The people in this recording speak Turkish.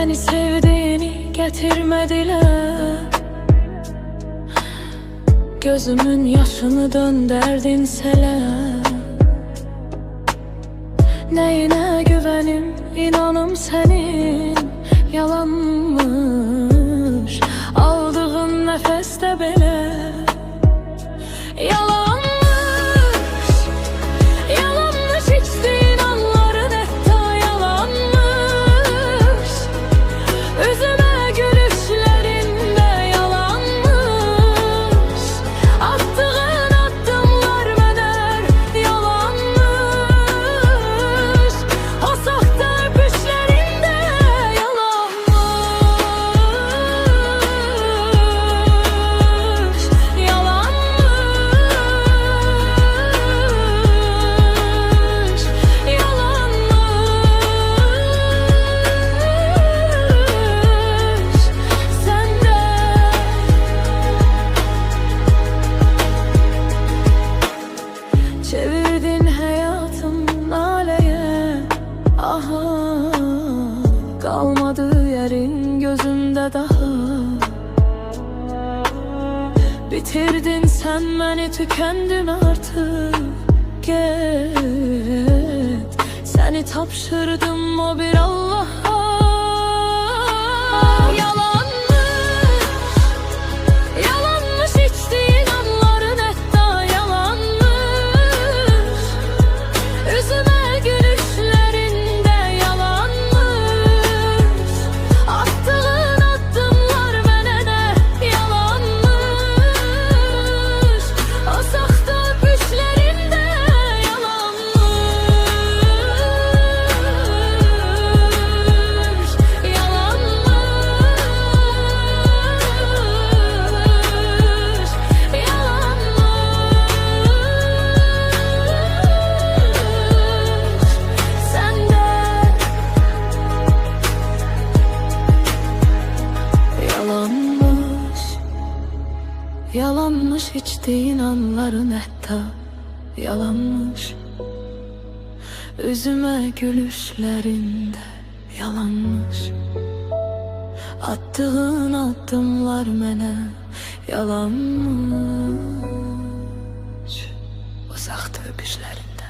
Seni sevdiğini getirmediler. Gözümün yaşını dönderdin seler. Neyine güvenim, inanım senin yalanmış. Aldığın nefeste bile yalanmış. Yalanmış içtiğin anların hatta yalanmış. Üzüme gülüşlerinde yalanmış. Attığın adımlar meğer yalanmış. O sahte öpüşlerinde yalanmış. Yalanmış. Yalanmış. Sen de çevirdin hayatım naleye. Aha, kalmadı yerin gözümde daha. Bitirdin sen beni, tükendim artık. Git, seni tapşırdım o bir Allah'a. Yalanmış, yalanmış içtiğin anların hatta yalanmış. Üzüme gülüşlerinde yalanmış. Attığın adımlar menene yalanmış. O sahte öpüşlerinde yalanmış. Yalanmış. Yalanmış. Sen de yalanmış. Yalanmış içtiğin anların hatta yalanmış. Üzüme gülüşlerinde yalanmış. Attığın adımlar mene yalanmış. O sahte öpüşlerinde